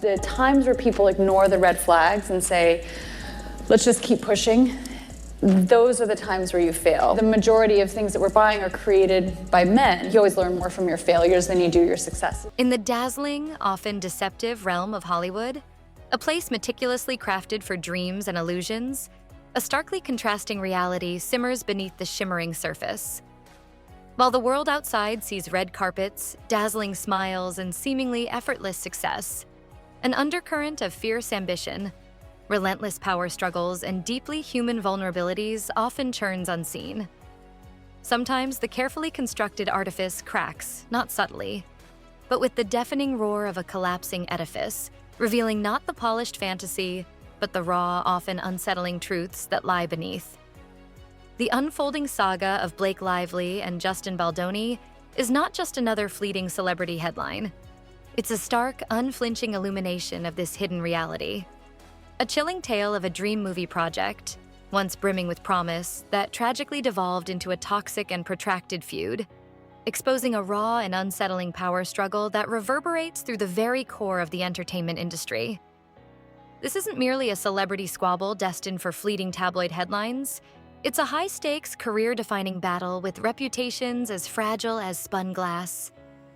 The times where people ignore the red flags and say, let's just keep pushing, those are the times where you fail. The majority of things that we're buying are created by men. You always learn more from your failures than you do your successes. In the dazzling, often deceptive realm of Hollywood, a place meticulously crafted for dreams and illusions, a starkly contrasting reality simmers beneath the shimmering surface. While the world outside sees red carpets, dazzling smiles, and seemingly effortless success, an undercurrent of fierce ambition, relentless power struggles, and deeply human vulnerabilities often churns unseen. Sometimes the carefully constructed artifice cracks, not subtly, but with the deafening roar of a collapsing edifice, revealing not the polished fantasy, but the raw, often unsettling truths that lie beneath. The unfolding saga of Blake Lively and Justin Baldoni is not just another fleeting celebrity headline. It's a stark, unflinching illumination of this hidden reality. A chilling tale of a dream movie project, once brimming with promise, that tragically devolved into a toxic and protracted feud, exposing a raw and unsettling power struggle that reverberates through the very core of the entertainment industry. This isn't merely a celebrity squabble destined for fleeting tabloid headlines. It's a high-stakes, career-defining battle with reputations as fragile as spun glass,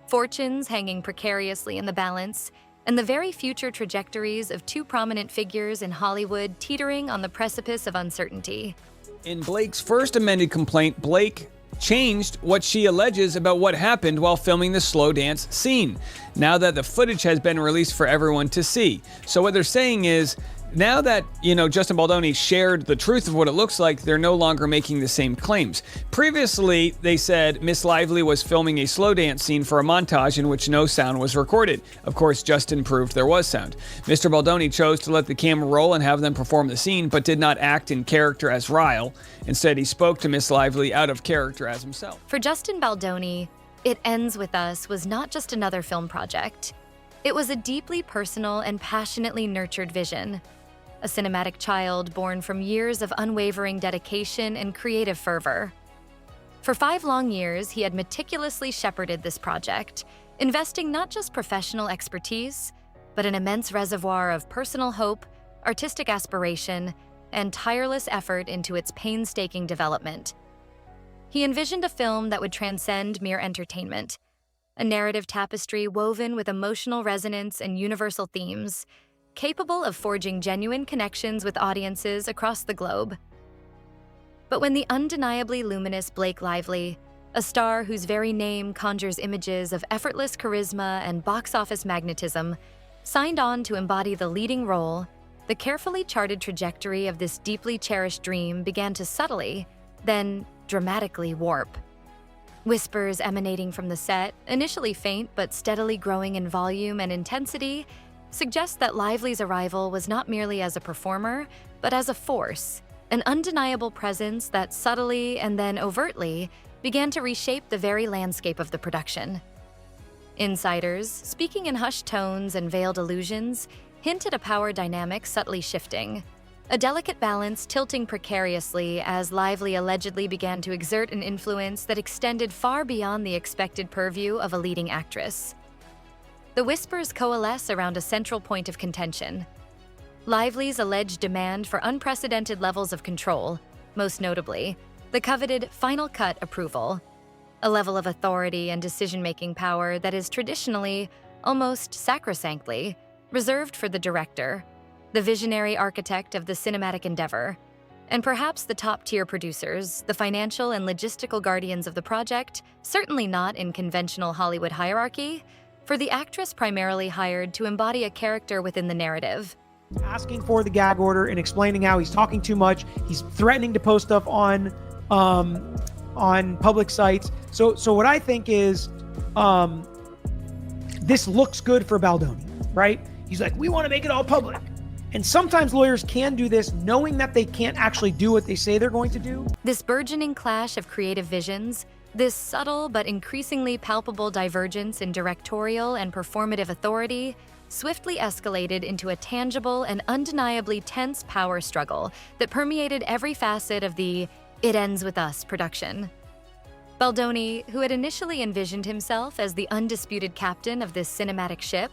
fortunes hanging precariously in the balance, and the very future trajectories of two prominent figures in Hollywood teetering on the precipice of uncertainty. In Blake's first amended complaint, Blake changed what she alleges about what happened while filming the slow dance scene, now that the footage has been released for everyone to see. So what they're saying is, now that, Justin Baldoni shared the truth of what it looks like, they're no longer making the same claims. Previously, they said Miss Lively was filming a slow dance scene for a montage in which no sound was recorded. Of course, Justin proved there was sound. Mr. Baldoni chose to let the camera roll and have them perform the scene, but did not act in character as Ryle. Instead, he spoke to Miss Lively out of character as himself. For Justin Baldoni, It Ends With Us was not just another film project. It was a deeply personal and passionately nurtured vision. A cinematic child born from years of unwavering dedication and creative fervor. For 5 long years, he had meticulously shepherded this project, investing not just professional expertise, but an immense reservoir of personal hope, artistic aspiration, and tireless effort into its painstaking development. He envisioned a film that would transcend mere entertainment, a narrative tapestry woven with emotional resonance and universal themes, capable of forging genuine connections with audiences across the globe. But when the undeniably luminous Blake Lively, a star whose very name conjures images of effortless charisma and box office magnetism, signed on to embody the leading role, the carefully charted trajectory of this deeply cherished dream began to subtly, then dramatically warp. Whispers emanating from the set, initially faint but steadily growing in volume and intensity, suggest that Lively's arrival was not merely as a performer, but as a force, an undeniable presence that subtly and then overtly began to reshape the very landscape of the production. Insiders, speaking in hushed tones and veiled allusions, hint at a power dynamic subtly shifting, a delicate balance tilting precariously as Lively allegedly began to exert an influence that extended far beyond the expected purview of a leading actress. The whispers coalesce around a central point of contention: Lively's alleged demand for unprecedented levels of control, most notably, the coveted final cut approval, a level of authority and decision-making power that is traditionally, almost sacrosanctly, reserved for the director, the visionary architect of the cinematic endeavor, and perhaps the top-tier producers, the financial and logistical guardians of the project, certainly not in conventional Hollywood hierarchy, for the actress primarily hired to embody a character within the narrative. Asking for the gag order and explaining how he's talking too much. He's threatening to post stuff on public sites. So what I think is, this looks good for Baldoni, right? He's like, we want to make it all public. And sometimes lawyers can do this knowing that they can't actually do what they say they're going to do. This burgeoning clash of creative visions, this subtle but increasingly palpable divergence in directorial and performative authority, swiftly escalated into a tangible and undeniably tense power struggle that permeated every facet of the It Ends With Us production. Baldoni, who had initially envisioned himself as the undisputed captain of this cinematic ship,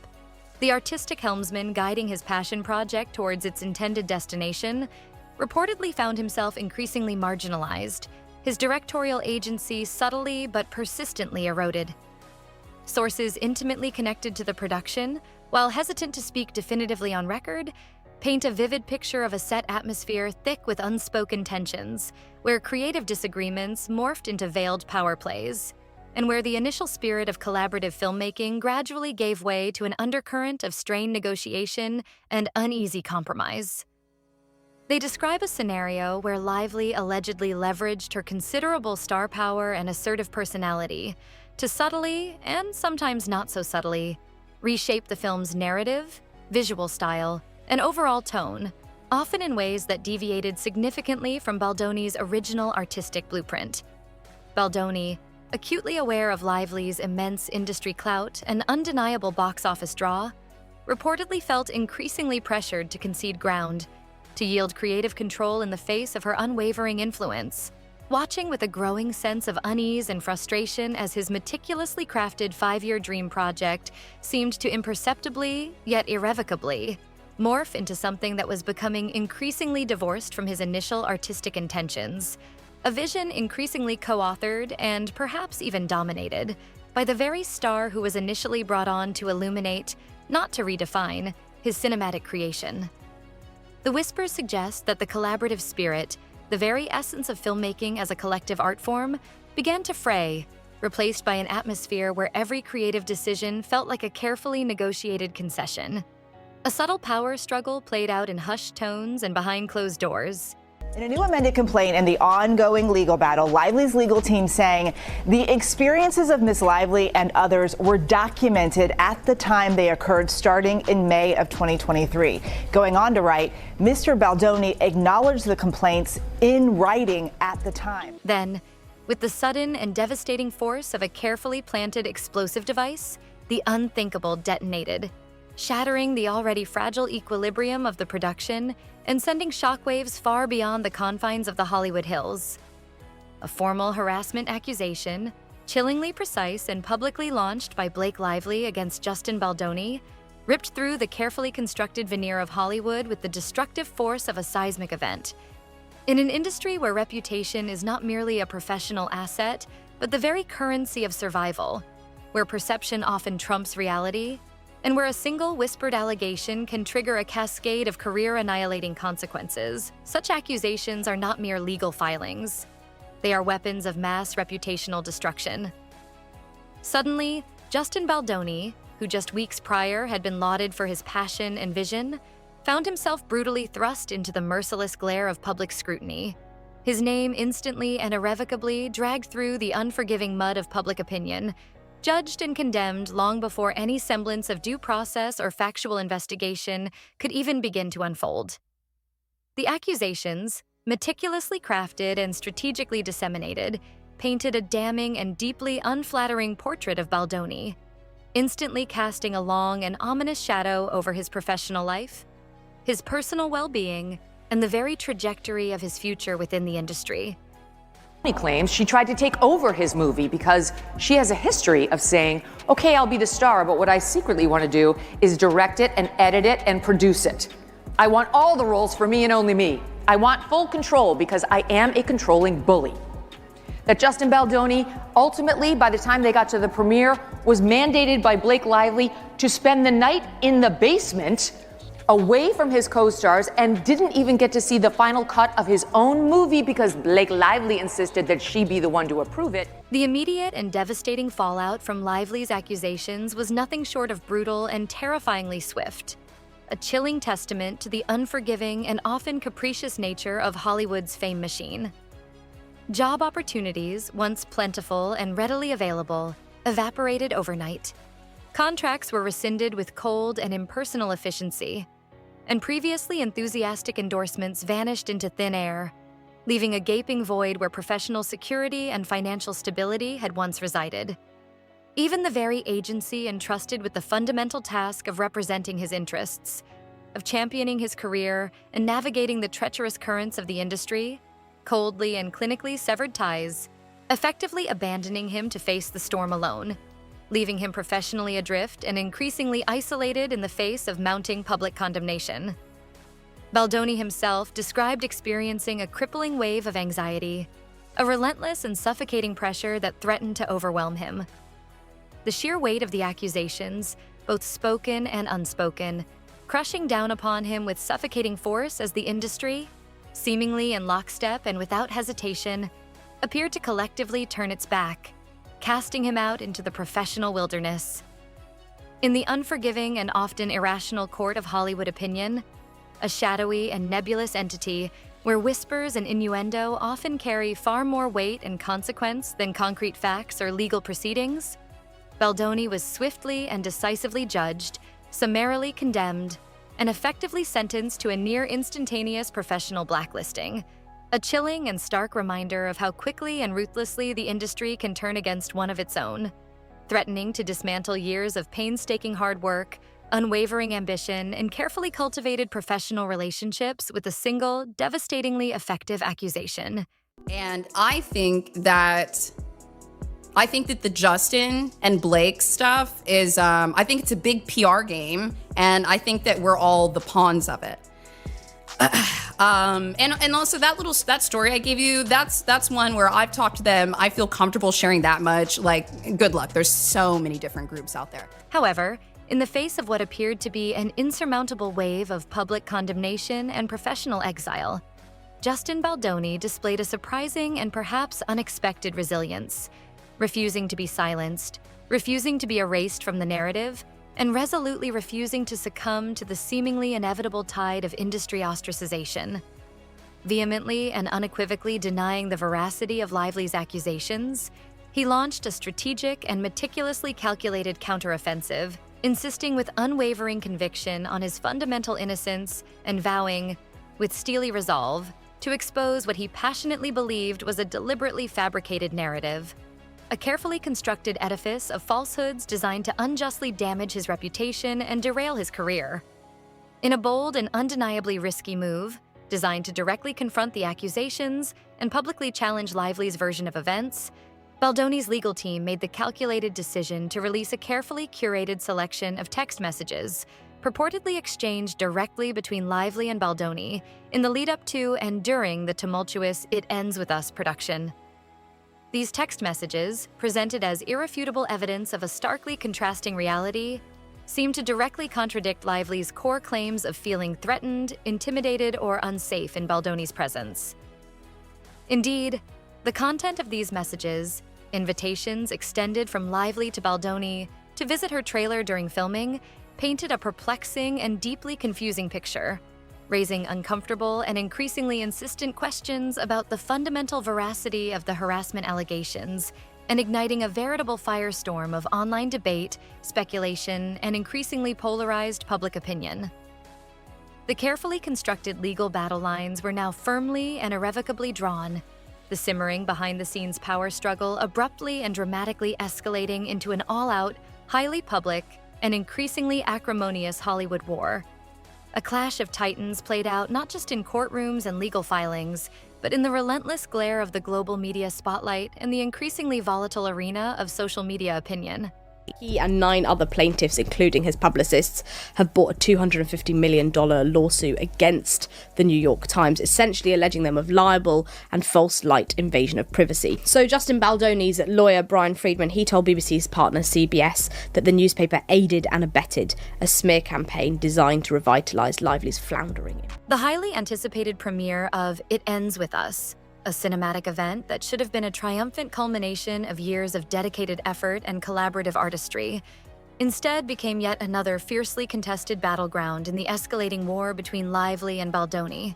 The artistic helmsman guiding his passion project towards its intended destination reportedly found himself increasingly marginalized, his directorial agency subtly but persistently eroded. Sources intimately connected to the production, while hesitant to speak definitively on record, paint a vivid picture of a set atmosphere thick with unspoken tensions, where creative disagreements morphed into veiled power plays, and where the initial spirit of collaborative filmmaking gradually gave way to an undercurrent of strained negotiation and uneasy compromise. They describe a scenario where Lively allegedly leveraged her considerable star power and assertive personality to subtly, and sometimes not so subtly, reshape the film's narrative, visual style, and overall tone, often in ways that deviated significantly from Baldoni's original artistic blueprint. Baldoni, acutely aware of Lively's immense industry clout and undeniable box office draw, reportedly felt increasingly pressured to concede ground, to yield creative control in the face of her unwavering influence, watching with a growing sense of unease and frustration as his meticulously crafted 5-year dream project seemed to imperceptibly, yet irrevocably, morph into something that was becoming increasingly divorced from his initial artistic intentions, a vision increasingly co-authored and perhaps even dominated by the very star who was initially brought on to illuminate, not to redefine, his cinematic creation. The whispers suggest that the collaborative spirit, the very essence of filmmaking as a collective art form, began to fray, replaced by an atmosphere where every creative decision felt like a carefully negotiated concession. A subtle power struggle played out in hushed tones and behind closed doors. In a new amended complaint and the ongoing legal battle, Lively's legal team saying the experiences of Ms. Lively and others were documented at the time they occurred, starting in May of 2023. Going on to write, Mr. Baldoni acknowledged the complaints in writing at the time. Then, with the sudden and devastating force of a carefully planted explosive device, the unthinkable detonated, shattering the already fragile equilibrium of the production and sending shockwaves far beyond the confines of the Hollywood Hills. A formal harassment accusation, chillingly precise and publicly launched by Blake Lively against Justin Baldoni, ripped through the carefully constructed veneer of Hollywood with the destructive force of a seismic event. In an industry where reputation is not merely a professional asset, but the very currency of survival, where perception often trumps reality, and where a single whispered allegation can trigger a cascade of career-annihilating consequences, such accusations are not mere legal filings. They are weapons of mass reputational destruction. Suddenly, Justin Baldoni, who just weeks prior had been lauded for his passion and vision, found himself brutally thrust into the merciless glare of public scrutiny. His name instantly and irrevocably dragged through the unforgiving mud of public opinion, judged and condemned long before any semblance of due process or factual investigation could even begin to unfold. The accusations, meticulously crafted and strategically disseminated, painted a damning and deeply unflattering portrait of Baldoni, instantly casting a long and ominous shadow over his professional life, his personal well-being, and the very trajectory of his future within the industry. He claims she tried to take over his movie because she has a history of saying, okay, I'll be the star, but what I secretly want to do is direct it and edit it and produce it. I want all the roles for me and only me. I want full control because I am a controlling bully. That Justin Baldoni, ultimately, by the time they got to the premiere, was mandated by Blake Lively to spend the night in the basement away from his co-stars and didn't even get to see the final cut of his own movie because Blake Lively insisted that she be the one to approve it. The immediate and devastating fallout from Lively's accusations was nothing short of brutal and terrifyingly swift, a chilling testament to the unforgiving and often capricious nature of Hollywood's fame machine. Job opportunities, once plentiful and readily available, evaporated overnight. Contracts were rescinded with cold and impersonal efficiency, and previously enthusiastic endorsements vanished into thin air, leaving a gaping void where professional security and financial stability had once resided. Even the very agency entrusted with the fundamental task of representing his interests, of championing his career and navigating the treacherous currents of the industry, coldly and clinically severed ties, effectively abandoning him to face the storm alone. leaving him professionally adrift and increasingly isolated in the face of mounting public condemnation. Baldoni himself described experiencing a crippling wave of anxiety, a relentless and suffocating pressure that threatened to overwhelm him. The sheer weight of the accusations, both spoken and unspoken, crushing down upon him with suffocating force as the industry, seemingly in lockstep and without hesitation, appeared to collectively turn its back, casting him out into the professional wilderness. In the unforgiving and often irrational court of Hollywood opinion, a shadowy and nebulous entity where whispers and innuendo often carry far more weight and consequence than concrete facts or legal proceedings, Baldoni was swiftly and decisively judged, summarily condemned, and effectively sentenced to a near instantaneous professional blacklisting, a chilling and stark reminder of how quickly and ruthlessly the industry can turn against one of its own, threatening to dismantle years of painstaking hard work, unwavering ambition, and carefully cultivated professional relationships with a single, devastatingly effective accusation. And I think that the Justin and Blake stuff is, I think it's a big PR game, and I think that we're all the pawns of it. And also that story I gave you, that's one where I've talked to them. I feel comfortable sharing that much. Like, good luck. There's so many different groups out there. However, in the face of what appeared to be an insurmountable wave of public condemnation and professional exile, Justin Baldoni displayed a surprising and perhaps unexpected resilience, refusing to be silenced, refusing to be erased from the narrative, and resolutely refusing to succumb to the seemingly inevitable tide of industry ostracization. Vehemently and unequivocally denying the veracity of Lively's accusations, he launched a strategic and meticulously calculated counteroffensive, insisting with unwavering conviction on his fundamental innocence and vowing, with steely resolve, to expose what he passionately believed was a deliberately fabricated narrative, a carefully constructed edifice of falsehoods designed to unjustly damage his reputation and derail his career. In a bold and undeniably risky move, designed to directly confront the accusations and publicly challenge Lively's version of events, Baldoni's legal team made the calculated decision to release a carefully curated selection of text messages, purportedly exchanged directly between Lively and Baldoni in the lead-up to and during the tumultuous It Ends With Us production. These text messages, presented as irrefutable evidence of a starkly contrasting reality, seem to directly contradict Lively's core claims of feeling threatened, intimidated, or unsafe in Baldoni's presence. Indeed, the content of these messages, invitations extended from Lively to Baldoni to visit her trailer during filming, painted a perplexing and deeply confusing picture, raising uncomfortable and increasingly insistent questions about the fundamental veracity of the harassment allegations and igniting a veritable firestorm of online debate, speculation, and increasingly polarized public opinion. The carefully constructed legal battle lines were now firmly and irrevocably drawn, the simmering behind-the-scenes power struggle abruptly and dramatically escalating into an all-out, highly public, and increasingly acrimonious Hollywood war. A clash of titans played out not just in courtrooms and legal filings, but in the relentless glare of the global media spotlight and the increasingly volatile arena of social media opinion. He and 9 other plaintiffs, including his publicists, have brought a $250 million lawsuit against the New York Times, essentially alleging them of libel and false light invasion of privacy. So Justin Baldoni's lawyer, Brian Friedman, he told BBC's partner CBS that the newspaper aided and abetted a smear campaign designed to revitalise Lively's floundering. The highly anticipated premiere of It Ends With Us, a cinematic event that should have been a triumphant culmination of years of dedicated effort and collaborative artistry, instead became yet another fiercely contested battleground in the escalating war between Lively and Baldoni,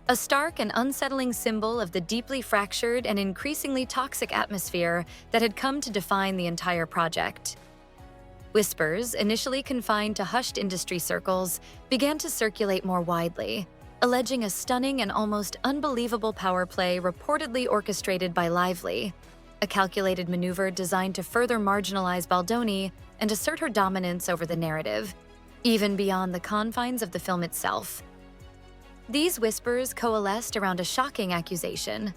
a stark and unsettling symbol of the deeply fractured and increasingly toxic atmosphere that had come to define the entire project. Whispers, initially confined to hushed industry circles, began to circulate more widely, alleging a stunning and almost unbelievable power play reportedly orchestrated by Lively, a calculated maneuver designed to further marginalize Baldoni and assert her dominance over the narrative, even beyond the confines of the film itself. These whispers coalesced around a shocking accusation.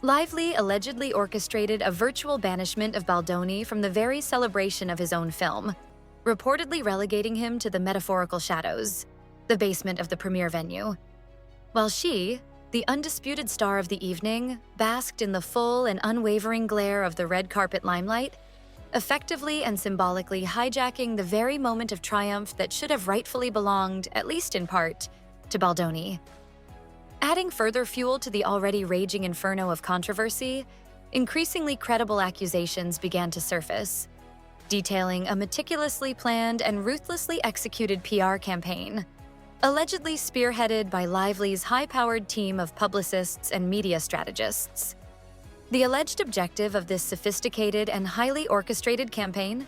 Lively allegedly orchestrated a virtual banishment of Baldoni from the very celebration of his own film, reportedly relegating him to the metaphorical shadows, the basement of the premiere venue, while she, the undisputed star of the evening, basked in the full and unwavering glare of the red carpet limelight, effectively and symbolically hijacking the very moment of triumph that should have rightfully belonged, at least in part, to Baldoni. Adding further fuel to the already raging inferno of controversy, increasingly credible accusations began to surface, detailing a meticulously planned and ruthlessly executed PR campaign, allegedly spearheaded by Lively's high-powered team of publicists and media strategists. The alleged objective of this sophisticated and highly orchestrated campaign?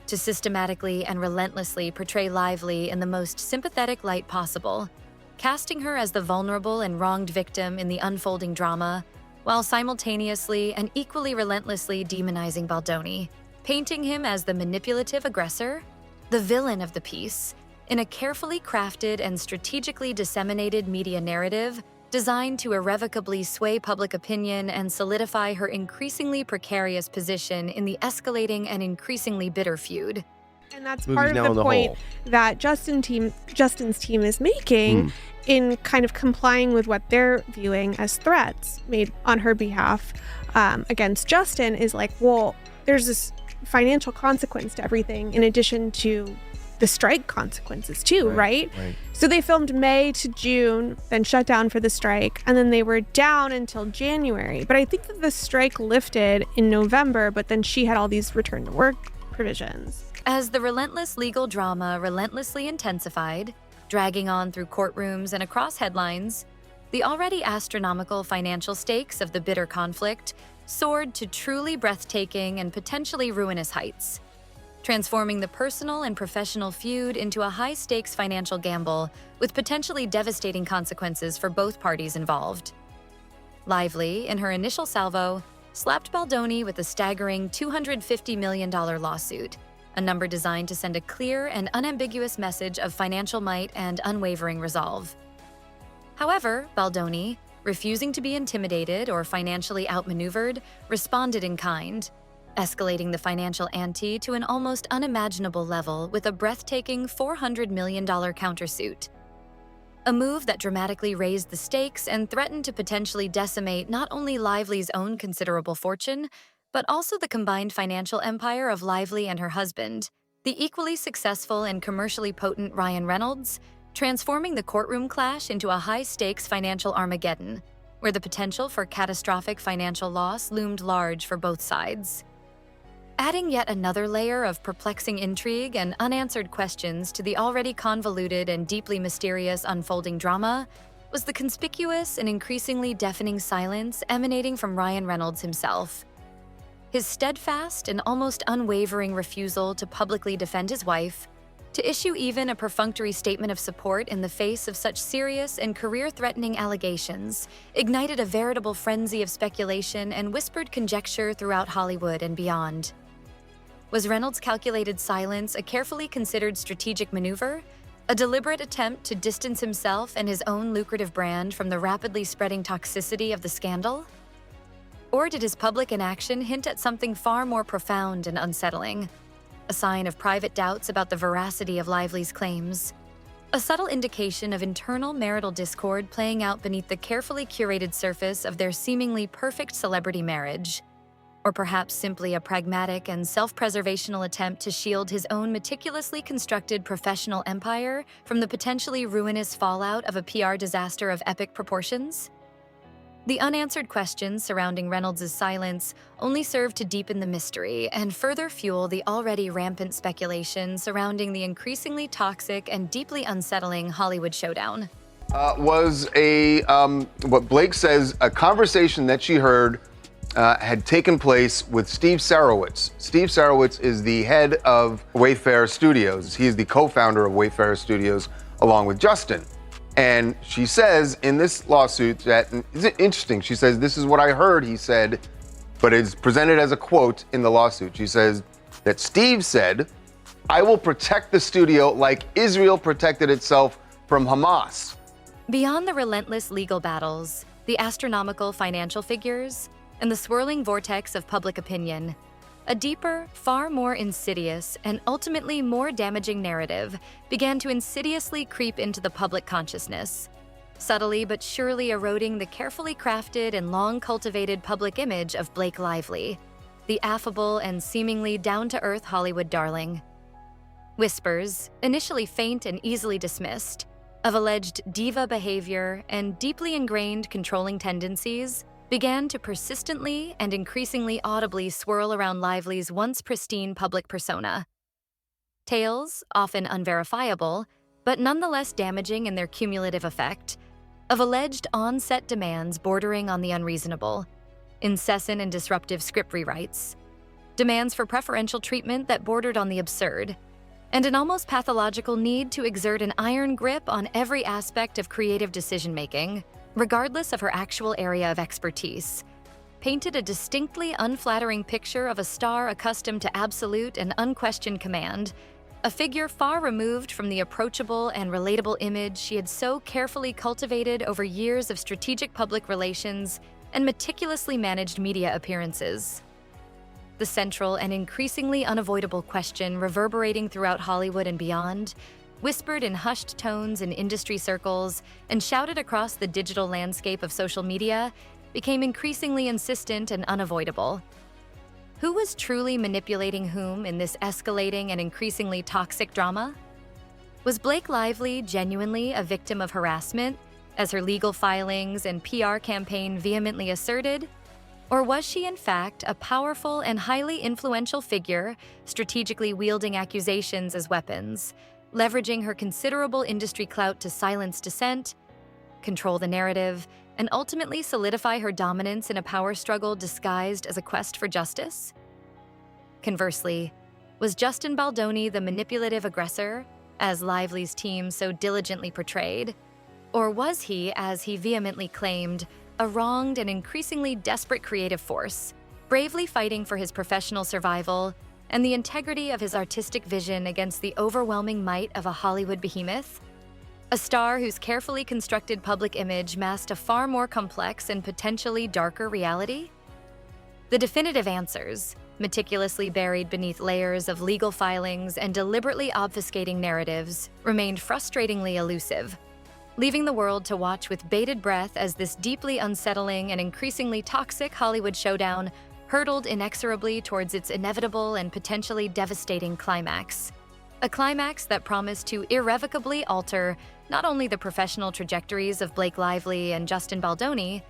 To systematically and relentlessly portray Lively in the most sympathetic light possible, casting her as the vulnerable and wronged victim in the unfolding drama, while simultaneously and equally relentlessly demonizing Baldoni, painting him as the manipulative aggressor, the villain of the piece, in a carefully crafted and strategically disseminated media narrative designed to irrevocably sway public opinion and solidify her increasingly precarious position in the escalating and increasingly bitter feud. And that's part of the point that Justin's team is making in kind of complying with what they're viewing as threats made on her behalf against Justin is like, well, there's this financial consequence to everything in addition to the strike consequences too, right? So they filmed May to June, then shut down for the strike, and then they were down until January. But I think that the strike lifted in November, but then she had all these return to work provisions. As the relentless legal drama relentlessly intensified, dragging on through courtrooms and across headlines, the already astronomical financial stakes of the bitter conflict soared to truly breathtaking and potentially ruinous heights, transforming the personal and professional feud into a high-stakes financial gamble with potentially devastating consequences for both parties involved. Lively, in her initial salvo, slapped Baldoni with a staggering $250 million lawsuit, a number designed to send a clear and unambiguous message of financial might and unwavering resolve. However, Baldoni, refusing to be intimidated or financially outmaneuvered, responded in kind, escalating the financial ante to an almost unimaginable level with a breathtaking $400 million countersuit. A move that dramatically raised the stakes and threatened to potentially decimate not only Lively's own considerable fortune, but also the combined financial empire of Lively and her husband, the equally successful and commercially potent Ryan Reynolds, transforming the courtroom clash into a high-stakes financial Armageddon, where the potential for catastrophic financial loss loomed large for both sides. Adding yet another layer of perplexing intrigue and unanswered questions to the already convoluted and deeply mysterious unfolding drama was the conspicuous and increasingly deafening silence emanating from Ryan Reynolds himself. His steadfast and almost unwavering refusal to publicly defend his wife, to issue even a perfunctory statement of support in the face of such serious and career-threatening allegations, ignited a veritable frenzy of speculation and whispered conjecture throughout Hollywood and beyond. Was Reynolds' calculated silence a carefully considered strategic maneuver, a deliberate attempt to distance himself and his own lucrative brand from the rapidly spreading toxicity of the scandal? Or did his public inaction hint at something far more profound and unsettling? A sign of private doubts about the veracity of Lively's claims? A subtle indication of internal marital discord playing out beneath the carefully curated surface of their seemingly perfect celebrity marriage? Or perhaps simply a pragmatic and self-preservational attempt to shield his own meticulously constructed professional empire from the potentially ruinous fallout of a PR disaster of epic proportions? The unanswered questions surrounding Reynolds' silence only serve to deepen the mystery and further fuel the already rampant speculation surrounding the increasingly toxic and deeply unsettling Hollywood showdown. Was what Blake says, a conversation that she heard had taken place with Steve Sarowitz. Steve Sarowitz is the head of Wayfair Studios. He is the co-founder of Wayfair Studios along with Justin. And she says in this lawsuit that, is it interesting? She says, this is what I heard, he said, but it's presented as a quote in the lawsuit. She says that Steve said, I will protect the studio like Israel protected itself from Hamas. Beyond the relentless legal battles, the astronomical financial figures, and the swirling vortex of public opinion, a deeper, far more insidious, and ultimately more damaging narrative began to insidiously creep into the public consciousness, subtly but surely eroding the carefully crafted and long-cultivated public image of Blake Lively, the affable and seemingly down-to-earth Hollywood darling. Whispers, initially faint and easily dismissed, of alleged diva behavior and deeply ingrained controlling tendencies began to persistently and increasingly audibly swirl around Lively's once pristine public persona. Tales, often unverifiable, but nonetheless damaging in their cumulative effect, of alleged on-set demands bordering on the unreasonable, incessant and disruptive script rewrites, demands for preferential treatment that bordered on the absurd, and an almost pathological need to exert an iron grip on every aspect of creative decision-making, regardless of her actual area of expertise, painted a distinctly unflattering picture of a star accustomed to absolute and unquestioned command, a figure far removed from the approachable and relatable image she had so carefully cultivated over years of strategic public relations and meticulously managed media appearances. The central and increasingly unavoidable question reverberating throughout Hollywood and beyond, whispered in hushed tones in industry circles and shouted across the digital landscape of social media, became increasingly insistent and unavoidable. Who was truly manipulating whom in this escalating and increasingly toxic drama? Was Blake Lively genuinely a victim of harassment, as her legal filings and PR campaign vehemently asserted? Or was she, in fact, a powerful and highly influential figure, strategically wielding accusations as weapons, leveraging her considerable industry clout to silence dissent, control the narrative, and ultimately solidify her dominance in a power struggle disguised as a quest for justice? Conversely, was Justin Baldoni the manipulative aggressor, as Lively's team so diligently portrayed? Or was he, as he vehemently claimed, a wronged and increasingly desperate creative force, bravely fighting for his professional survival and the integrity of his artistic vision against the overwhelming might of a Hollywood behemoth? A star whose carefully constructed public image masked a far more complex and potentially darker reality? The definitive answers, meticulously buried beneath layers of legal filings and deliberately obfuscating narratives, remained frustratingly elusive, leaving the world to watch with bated breath as this deeply unsettling and increasingly toxic Hollywood showdown hurtled inexorably towards its inevitable and potentially devastating climax. A climax that promised to irrevocably alter not only the professional trajectories of Blake Lively and Justin Baldoni,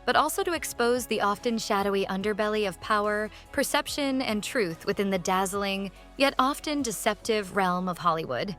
but also to expose the often shadowy underbelly of power, perception, and truth within the dazzling, yet often deceptive realm of Hollywood.